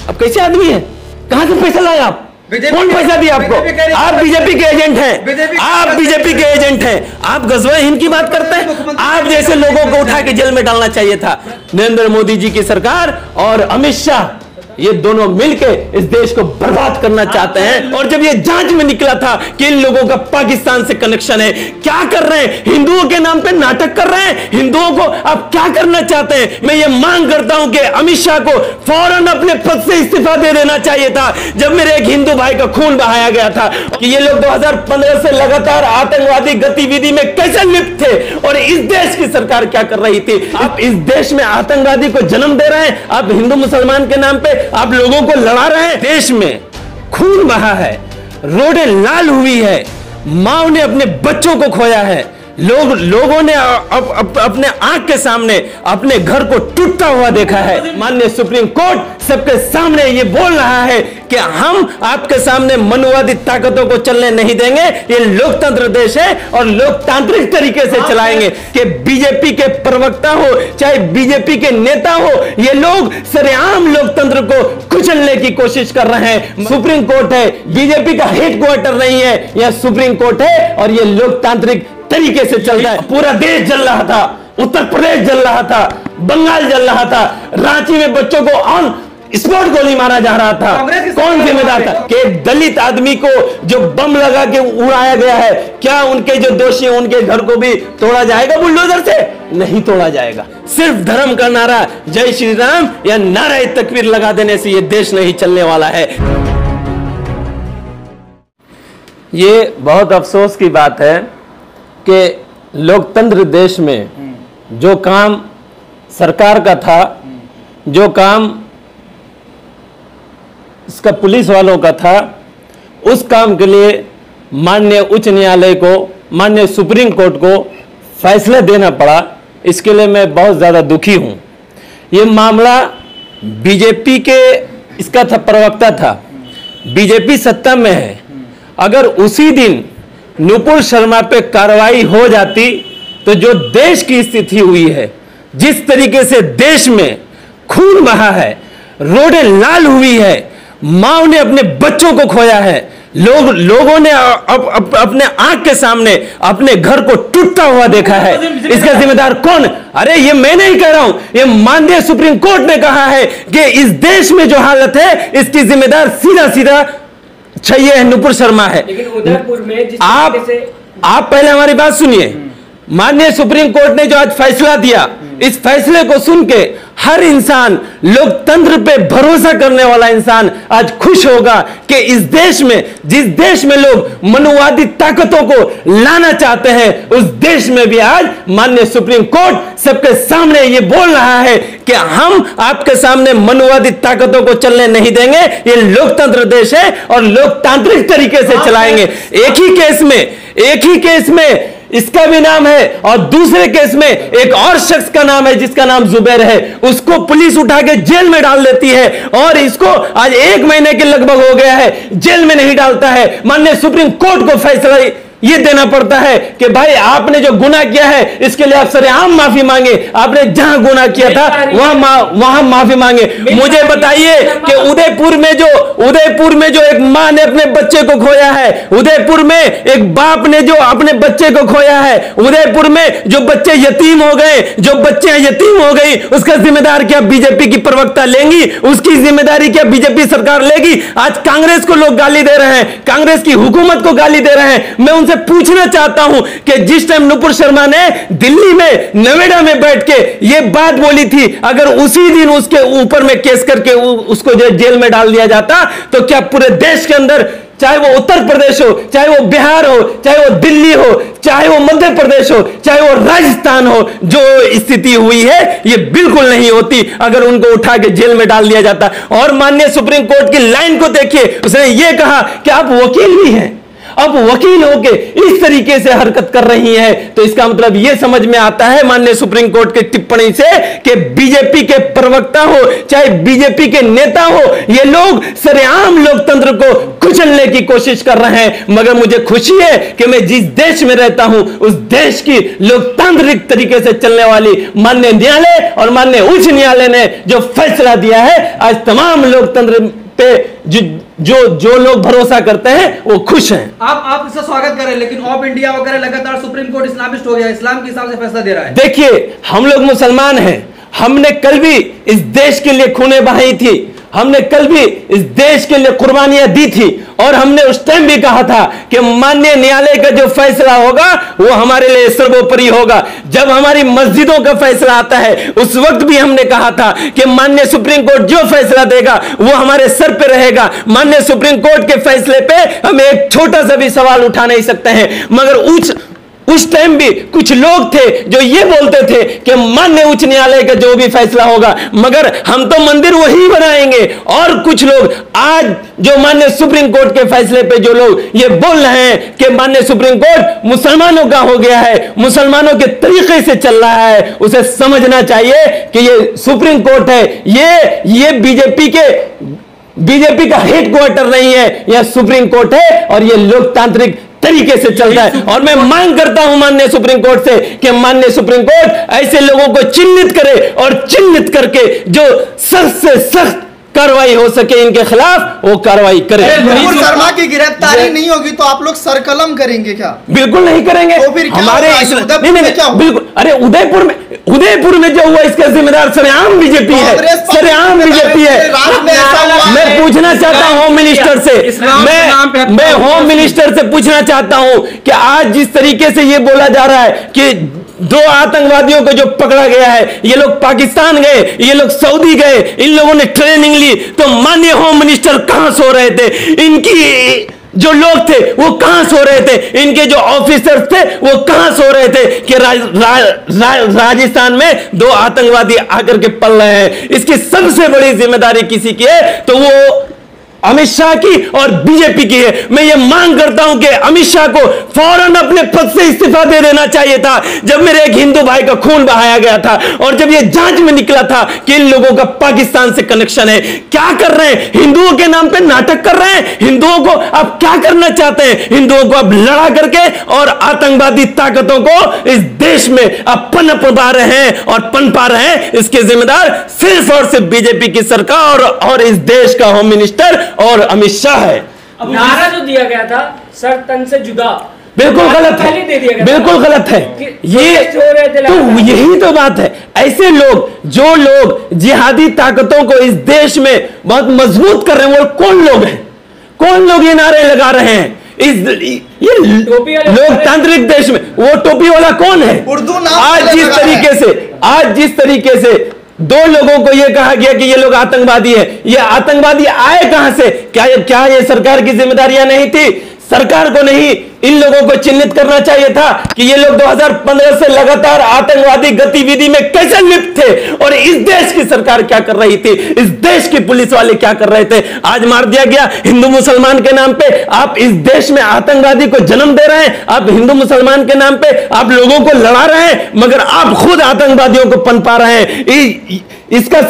अब कैसे आदमी है? कहां से पैसा लाए आप? कौन पैसा दिया आपको? आप बीजेपी के एजेंट हैं, आप बीजेपी के एजेंट हैं। आप गज़वा हिंद की बात करते हैं। आप जैसे लोगों को उठा के जेल में डालना चाहिए था। नरेंद्र मोदी जी की सरकार और अमित शाह, ये दोनों मिलके इस देश को बर्बाद करना चाहते हैं। और जब ये जांच में निकला था कि इन लोगों का पाकिस्तान से कनेक्शन है, क्या कर रहे हैं? हिंदुओं के नाम पे नाटक कर रहे हैं। हिंदुओं को आप क्या करना चाहते हैं? मैं ये मांग करता हूं कि अमित शाह को फौरन अपने पद से इस्तीफा दे देना चाहिए था। जब मेरे एक हिंदू भाई का खून बहाया गया था कि ये लोग 2015 से लगातार आतंकवादी गतिविधि में कैसे लिप्त थे और इस देश की सरकार क्या कर रही थी। आप इस देश में आतंकवादी को जन्म दे रहे हैं। आप हिंदू मुसलमान के नाम पे आप लोगों को लड़ा रहे हैं। देश में खून बहा है, रोडें लाल हुई है, मां ने अपने बच्चों को खोया है, लोगों ने अपने आंख के सामने अपने घर को टूटता हुआ देखा है। माननीय सुप्रीम कोर्ट सबके सामने ये बोल रहा है कि हम आपके सामने मनुवादी ताकतों को चलने नहीं देंगे। ये लोकतंत्र देश है और लोकतांत्रिक तरीके से चलाएंगे। कि बीजेपी के प्रवक्ता हो चाहे बीजेपी के नेता हो, ये लोग सरेआम लोकतंत्र को कुचलने की कोशिश कर रहे हैं। सुप्रीम कोर्ट है, बीजेपी का हेडक्वार्टर नहीं है, यह सुप्रीम कोर्ट है और ये लोकतांत्रिक तरीके से चल रहा है। पूरा देश जल रहा था, उत्तर प्रदेश जल रहा था, बंगाल जल रहा था, रांची में बच्चों को ऑन स्पॉट गोली मारा जा रहा था। कौन जिम्मेदार था? कि दलित आदमी को जो बम लगा के उड़ाया गया है, क्या उनके जो दोषी हैं उनके घर को भी तोड़ा जाएगा बुलडोजर से? नहीं तोड़ा जाएगा। सिर्फ धर्म का नारा जय श्री राम या नारे तकबीर लगा देने से ये देश नहीं चलने वाला है। ये बहुत अफसोस की बात है कि लोकतंत्र देश में जो काम सरकार का था, जो काम इसका पुलिस वालों का था, उस काम के लिए माननीय उच्च न्यायालय को, माननीय सुप्रीम कोर्ट को फैसला देना पड़ा। इसके लिए मैं बहुत ज़्यादा दुखी हूँ। ये मामला बीजेपी के इसका था, प्रवक्ता था, बीजेपी सत्ता में है। अगर उसी दिन नुपुर शर्मा पे कार्रवाई हो जाती तो जो देश की स्थिति हुई है, जिस तरीके से देश में खून बहा है, रोडें लाल हुई है, मां ने अपने बच्चों को खोया है, लोगों ने अपने आंख के सामने अपने घर को टूटता हुआ देखा है। इसका जिम्मेदार कौन? अरे ये मैं नहीं कह रहा हूं, ये माननीय सुप्रीम कोर्ट ने कहा है कि इस देश में जो हालत है इसकी जिम्मेदार सीधा सीधा चाहिए नुपुर शर्मा है। लेकिन उदयपुर में जिस आप पहले हमारी बात सुनिए। माननीय सुप्रीम कोर्ट ने जो आज फैसला दिया, इस फैसले को सुन के हर इंसान, लोकतंत्र पे भरोसा करने वाला इंसान आज खुश होगा कि इस देश में, जिस देश में लोग मनुवादी ताकतों को लाना चाहते हैं, उस देश में भी आज माननीय सुप्रीम कोर्ट सबके सामने ये बोल रहा है कि हम आपके सामने मनुवादी ताकतों को चलने नहीं देंगे। ये लोकतंत्र देश है और लोकतांत्रिक तरीके से चलाएंगे। एक ही केस में इसका भी नाम है और दूसरे केस में एक और शख्स का नाम है जिसका नाम जुबैर है, उसको पुलिस उठा के जेल में डाल देती है और इसको आज 1 महीने के लगभग हो गया है, जेल में नहीं डालता है। माननीय सुप्रीम कोर्ट को फैसला ये देना पड़ता है कि भाई आपने जो गुनाह किया है इसके लिए आप सरेआम माफी मांगे। आपने जहां गुनाह किया था वहां माफी मांगे। मुझे बताइए कि उदयपुर में जो एक मां ने अपने बच्चे को खोया है, उदयपुर में एक बाप ने जो अपने बच्चे को खोया है, उदयपुर में जो बच्चे यतीम हो गए, जो बच्चे यतीम हो गई, उसका जिम्मेदार क्या बीजेपी की प्रवक्ता लेंगी? उसकी जिम्मेदारी क्या बीजेपी सरकार लेगी? आज कांग्रेस को लोग गाली दे रहे हैं, कांग्रेस की हुकूमत को गाली दे रहे हैं। मैं उनसे पूछना चाहता हूं कि जिस टाइम नुपुर शर्मा ने दिल्ली में नोएडा में बैठ के ये बात बोली थी, अगर उसी दिन उसके ऊपर में केस करके उसको जेल में डाल दिया जाता तो क्या पूरे देश के अंदर, चाहे वो उत्तर प्रदेश हो, चाहे वो बिहार हो, चाहे वो दिल्ली हो, चाहे वो मध्य प्रदेश हो, चाहे वो राजस्थान हो, जो स्थिति हुई है ये बिल्कुल नहीं होती अगर उनको उठा के जेल में डाल दिया जाता। और माननीय सुप्रीम कोर्ट की लाइन को देखिए, उसने ये कहा कि आप वकील भी हैं, अब वकील होके इस तरीके से हरकत कर रही है, तो इसका मतलब यह समझ में आता है माननीय सुप्रीम कोर्ट की टिप्पणी से कि बीजेपी के प्रवक्ता हो चाहे बीजेपी के नेता हो, ये लोग सरेआम लोकतंत्र को कुचलने की कोशिश कर रहे हैं। मगर मुझे खुशी है कि मैं जिस देश में रहता हूं उस देश की लोकतंत्र लोकतांत्रिक तरीके से चलने वाली माननीय न्यायालय और माननीय उच्च न्यायालय ने जो फैसला दिया है, आज तमाम लोकतंत्र पे जो लोग भरोसा करते हैं वो खुश हैं। आप इसका स्वागत करें, लेकिन ऑफ इंडिया वगैरह लगातार सुप्रीम कोर्ट इस्लामिस्ट हो गया, इस्लाम के हिसाब से फैसला दे रहा है। देखिए, हम लोग मुसलमान हैं, हमने कल भी इस देश के लिए खूनें बहाई थी, हमने कल भी इस देश के लिए कुर्बानियां दी थी, और हमने उस टाइम भी कहा था कि माननीय न्यायालय का जो फैसला होगा वो हमारे लिए सर्वोपरि होगा। जब हमारी मस्जिदों का फैसला आता है उस वक्त भी हमने कहा था कि माननीय सुप्रीम कोर्ट जो फैसला देगा वो हमारे सर पे रहेगा। माननीय सुप्रीम कोर्ट के फैसले पे हम एक छोटा सा भी सवाल उठा नहीं सकते हैं, मगर उस टाइम भी कुछ लोग थे जो ये बोलते थे कि माननीय उच्च न्यायालय का जो भी फैसला होगा, मगर हम तो मंदिर वही बनाएंगे। और कुछ लोग आज जो माननीय सुप्रीम कोर्ट के फैसले पे जो लोग ये बोल रहे हैं कि माननीय सुप्रीम कोर्ट मुसलमानों का हो गया है, मुसलमानों के तरीके से चल रहा है, उसे समझना चाहिए कि ये सुप्रीम कोर्ट है, ये बीजेपी का हेडक्वार्टर नहीं है, यह सुप्रीम कोर्ट है और ये लोकतांत्रिक तरीके से चल रहा है। और मैं मांग करता हूं माननीय सुप्रीम कोर्ट से कि माननीय सुप्रीम कोर्ट ऐसे लोगों को चिन्हित करे और चिन्हित करके जो सख्त से सख्त कार्रवाई हो सके इनके खिलाफ वो कार्रवाई करे। नुपुर शर्मा की गिरफ्तारी नहीं होगी तो आप लोग सरकलम करेंगे क्या? बिल्कुल नहीं करेंगे। तो फिर हमारे बिल्कुल, अरे उदयपुर में जो हुआ इसका जिम्मेदार सरेआम बीजेपी है, सरेआम बीजेपी है। मैं पूछना चाहता हूं होम मिनिस्टर से, मैं होम मिनिस्टर से पूछना चाहता हूं कि आज जिस तरीके से ये बोला जा रहा है कि 2 आतंकवादियों को जो पकड़ा गया है, ये लोग पाकिस्तान गए, ये लोग सऊदी गए, इन लोगों ने ट्रेनिंग ली, तो माननीय होम मिनिस्टर कहां सो रहे थे? इनकी जो लोग थे वो कहां सो रहे थे? इनके जो ऑफिसर्स थे वो कहां सो रहे थे कि राजस्थान में 2 आतंकवादी आकर के पल रहे हैं? इसकी सबसे बड़ी जिम्मेदारी किसी की है तो वो अमित शाह की और बीजेपी की है। मैं ये मांग करता हूं कि अमित शाह को फौरन अपने पद से इस्तीफा दे देना चाहिए था। जब मेरे एक हिंदू भाई का खून बहाया गया था और जब ये जांच में निकला था कि इन लोगों का पाकिस्तान से कनेक्शन है, क्या कर रहे हैं? हिंदुओं के नाम पे नाटक कर रहे हैं। हिंदुओं को आप क्या करना चाहते हैं? हिंदुओं को आप लड़ा करके और आतंकवादी ताकतों को इस देश में आप पनप पा रहे हैं और पनपा रहे हैं। इसके जिम्मेदार सिर्फ और सिर्फ बीजेपी की सरकार और इस देश का होम मिनिस्टर और अमित शाह है। अब नारा जो दिया गया था सर तन से जुदा, बिल्कुल गलत है, बिल्कुल गलत है। ये तो यही तो बात है। ऐसे लोग जो लोग जिहादी ताकतों को इस देश में बहुत मजबूत कर रहे हैं वो कौन लोग हैं? कौन लोग ये नारे लगा रहे हैं ये लोकतांत्रिक देश में? वो टोपी वाला कौन है? आज जिस तरीके से 2 लोगों को यह कहा गया कि ये लोग आतंकवादी है, ये आतंकवादी आए कहां से? क्या ये सरकार की जिम्मेदारियां नहीं थी? सरकार को नहीं इन लोगों को चिन्हित करना चाहिए था कि ये लोग 2015 से लगातार आतंकवादी गतिविधि में कैसे लिप्त थे और इस देश की सरकार क्या कर रही थी, इस देश की पुलिस वाले क्या कर रहे थे? आज मार दिया गया हिंदू मुसलमान के नाम पे। आप इस देश में आतंकवादी को जन्म दे रहे हैं, आप हिंदू मुसलमान के नाम पे आप लोगों को लड़ा रहे हैं, मगर आप खुद आतंकवादियों को पनपा रहे हैं। इसका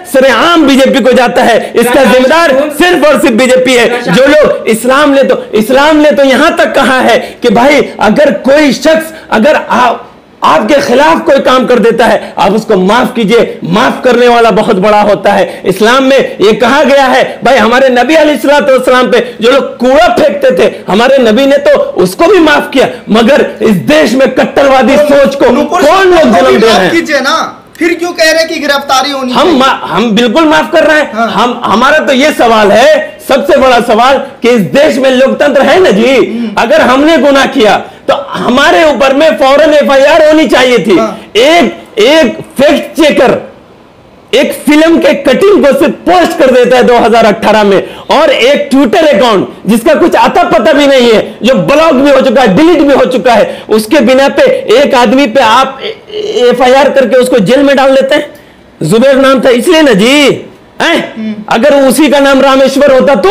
सरेआम बीजेपी को जाता है। इसका जिम्मेदार सिर्फ और सिर्फ बीजेपी है। जो लोग इस्लाम ने तो यहां तक कहा है कि भाई अगर कोई शख्स अगर आपके खिलाफ कोई काम कर देता है आप उसको माफ कीजिए, माफ करने वाला बहुत बड़ा होता है। इस्लाम में यह कहा गया है भाई, हमारे नबी अलैहिस्सलाम पे जो लोग कूड़ा फेंकते थे हमारे नबी ने तो उसको भी माफ किया, मगर इस देश में कट्टरवादी सोच को कौन लोग जन्म दे रहे हैं? फिर क्यों कह रहे हैं कि गिरफ्तारी होनी? हम बिल्कुल माफ कर रहे हैं। हाँ। हमारा तो ये सवाल है, सबसे बड़ा सवाल, कि इस देश में लोकतंत्र है ना जी। अगर हमने गुनाह किया तो हमारे ऊपर में फौरन FIR होनी चाहिए थी। हाँ। एक फैक्ट चेकर एक फिल्म के कटिंग को सिर्फ पोस्ट कर देता है 2018 में, और एक ट्विटर अकाउंट जिसका कुछ आता पता भी नहीं है, जो ब्लॉक भी हो चुका है, डिलीट भी हो चुका है, उसके बिना पे एक आदमी पे आप FIR करके उसको जेल में डाल देते हैं। जुबैर नाम था इसलिए ना जी। अगर उसी का नाम रामेश्वर होता तो,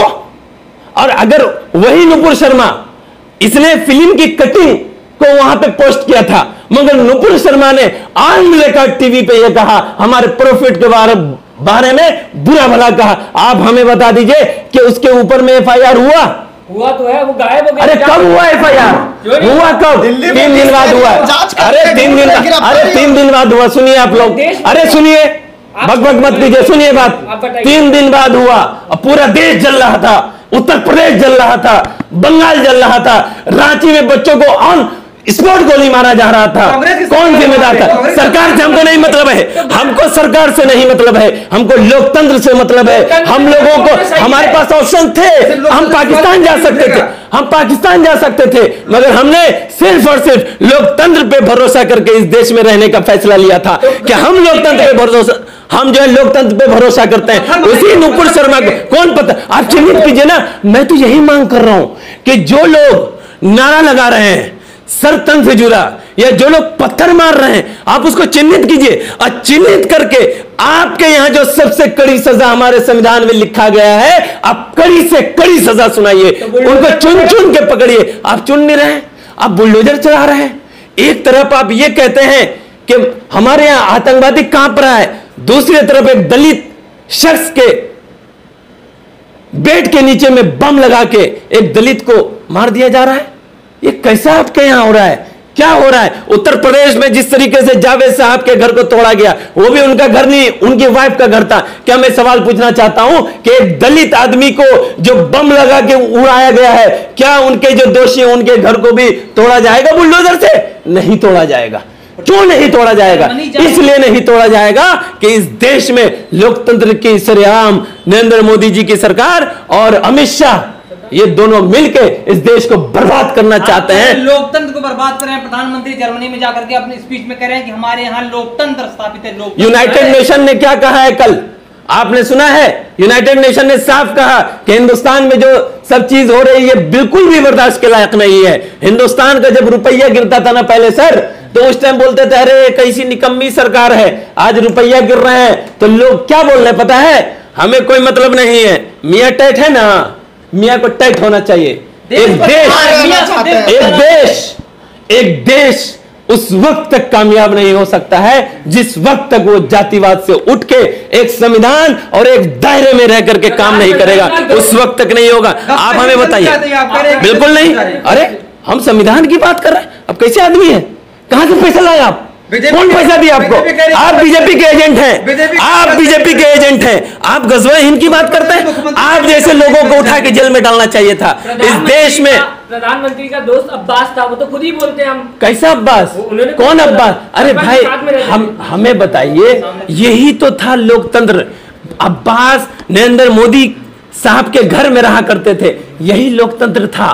और अगर वही नुपुर शर्मा इसने फिल्म की कटिंग को वहां पे पोस्ट किया था, मगर नुपुर शर्मा ने ऑन रिकॉर्ड टीवी पे यह कहा, हमारे प्रॉफिट के बारे में बुरा भला कहा। आप हमें बता दीजिए कि उसके ऊपर में FIR हुआ? हुआ तो है, वो गायब हो गया। अरे कब हुआ FIR? हुआ कब? 3 दिन बाद हुआ। अरे 3 दिन बाद हुआ। सुनिए आप लोग, अरे सुनिए, बकबक मत कीजिए, सुनिए बात। 3 दिन बाद हुआ और पूरा देश जल रहा था, उत्तर प्रदेश जल रहा था, बंगाल जल रहा था, रांची में बच्चों को ऑन स्पॉट गोली मारा जा रहा था। कौन जिम्मेदार था? सरकार से हमको नहीं मतलब है, हमको सरकार से नहीं मतलब है, हमको लोकतंत्र से मतलब है। हम लोगों को, हमारे पास ऑप्शन थे, हम पाकिस्तान जा सकते थे, हम पाकिस्तान जा सकते थे, मगर हमने सिर्फ और सिर्फ लोकतंत्र पे भरोसा करके इस देश में रहने का फैसला लिया था। कि हम लोकतंत्र पे भरोसा, हम जो है लोकतंत्र पे भरोसा करते हैं। उसी नुपुर शर्मा को कौन पता, आप चिन्हित कीजिए ना। मैं तो यही मांग कर रहा हूं कि जो लोग नारा लगा रहे हैं सर तन से जुड़ा, या जो लोग पत्थर मार रहे हैं, आप उसको चिन्हित कीजिए और चिन्हित करके आपके यहां जो सबसे कड़ी सजा हमारे संविधान में लिखा गया है, आप कड़ी से कड़ी सजा सुनाइए। उनको चुन चुन के पकड़िए। आप चुन नहीं रहे, आप बुलडोजर चला रहे हैं। एक तरफ आप ये कहते हैं कि हमारे यहां आतंकवादी कांप रहा है, दूसरी तरफ एक दलित शख्स के बेड के नीचे में बम लगा के एक दलित को मार दिया जा रहा है। ये कैसा आपके यहां हो रहा है? क्या हो रहा है? उत्तर प्रदेश में जिस तरीके से जावेद साहब के घर को तोड़ा गया, वो भी उनका घर नहीं, उनकी वाइफ का घर था। क्या मैं सवाल पूछना चाहता हूं कि एक दलित आदमी को जो बम लगा के उड़ाया गया है, क्या उनके जो दोषी हैं उनके घर को भी तोड़ा जाएगा बुलडोजर से? नहीं तोड़ा जाएगा। क्यों नहीं तोड़ा जाएगा? इसलिए नहीं तोड़ा जाएगा कि इस देश में लोकतंत्र की सरेआम नरेंद्र मोदी जी की सरकार और अमित शाह, ये दोनों मिलकर इस देश को बर्बाद करना चाहते हैं। लोकतंत्र को बर्बाद कर रहे हैं। प्रधानमंत्री जर्मनी में जाकर के अपनी स्पीच में कह रहे हैं कि हमारे यहाँ लोकतंत्र स्थापित है। यूनाइटेड नेशन ने क्या कहा है कल? आपने सुना है? यूनाइटेड नेशन ने साफ कहा कि हिंदुस्तान में जो सब चीज हो रही है बिल्कुल भी बर्दाश्त के लायक नहीं है। हिंदुस्तान का जब रुपया गिरता था ना पहले सर, तो उस टाइम बोलते थे अरे कैसी निकम्मी सरकार है। आज रुपया गिर रहे हैं तो लोग क्या बोल रहे हैं पता है? हमें कोई मतलब नहीं है, मियां टाइट है ना, मियां को टाइट होना चाहिए। एक देश उस वक्त तक कामयाब नहीं हो सकता है जिस वक्त तक वो जातिवाद से उठ के एक संविधान और एक दायरे में रह करके काम नहीं करेगा, उस वक्त तक नहीं होगा। आप हमें बताइए। बिल्कुल नहीं। अरे हम संविधान की बात कर रहे हैं, अब कैसे आदमी है? कहां से पैसा लाए आप? कौन पैसा दिया आपको? आप बीजेपी के एजेंट हैं, आप बीजेपी के एजेंट हैं। आप गजवा हिंद की बात करते हैं। आप जैसे लोगों को उठा के जेल में डालना चाहिए था। इस देश में प्रधानमंत्री का दोस्त अब्बास था, वो तो खुद ही बोलते हैं हम। कैसा अब्बास? कौन अब्बास? अरे भाई हमें बताइए, यही तो था लोकतंत्र। अब्बास नरेंद्र मोदी साहब के घर में रहा करते थे, यही लोकतंत्र था।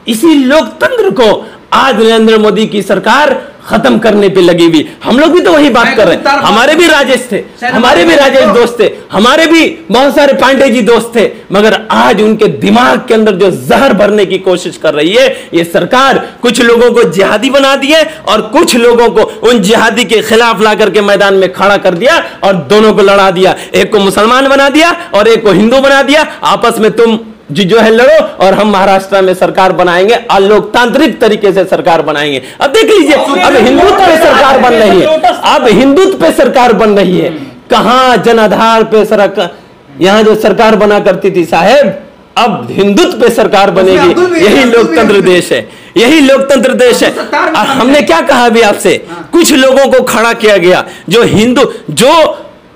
इसी लोकतंत्र को आज नरेंद्र मोदी की सरकार खत्म करने पे लगी हुई। हम लोग भी तो वही बात कर रहे हैं। हमारे भी राजेश थे, हमारे भी राजेश दोस्त थे, हमारे भी बहुत सारे पांडे जी दोस्त थे, मगर आज उनके दिमाग के अंदर जो जहर भरने की कोशिश कर रही है ये सरकार, कुछ लोगों को जिहादी बना दिए और कुछ लोगों को उन जिहादी के खिलाफ ला करके मैदान में खड़ा कर दिया और दोनों को लड़ा दिया। एक को मुसलमान बना दिया और एक को हिंदू बना दिया। आपस में तुम जो है लड़ो और हम महाराष्ट्र में सरकार बनाएंगे, अलोकतांत्रिक तरीके से सरकार बनाएंगे। अब देख लीजिए, अब हिंदुत्व पे सरकार बन रही है, अब हिंदुत्व पे सरकार बन रही है। कहां जनाधार पे सरकार, यहां जो सरकार बना करती थी साहेब, अब हिंदुत्व पे सरकार बनेगी। यही लोकतंत्र देश है, यही लोकतंत्र देश है। हमने क्या कहा अभी आपसे? कुछ लोगों को खड़ा किया गया जो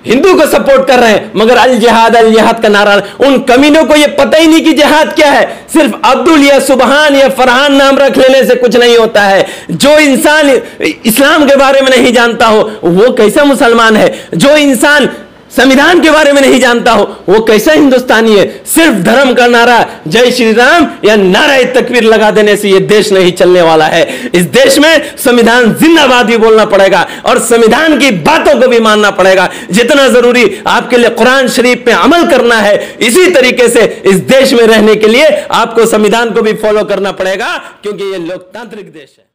हिंदू को सपोर्ट कर रहे हैं, मगर अल जिहाद का नारा। उन कमीनों को ये पता ही नहीं कि जिहाद क्या है। सिर्फ अब्दुल या सुबहान या फरहान नाम रख लेने से कुछ नहीं होता है। जो इंसान इस्लाम के बारे में नहीं जानता हो वो कैसा मुसलमान है? जो इंसान संविधान के बारे में नहीं जानता हो वो कैसा हिंदुस्तानी है? सिर्फ धर्म का नारा जय श्री राम या नारा तकबीर लगा देने से ये देश नहीं चलने वाला है। इस देश में संविधान जिंदाबाद भी बोलना पड़ेगा और संविधान की बातों को भी मानना पड़ेगा। जितना जरूरी आपके लिए कुरान शरीफ पे अमल करना है, इसी तरीके से इस देश में रहने के लिए आपको संविधान को भी फॉलो करना पड़ेगा, क्योंकि ये लोकतांत्रिक देश है।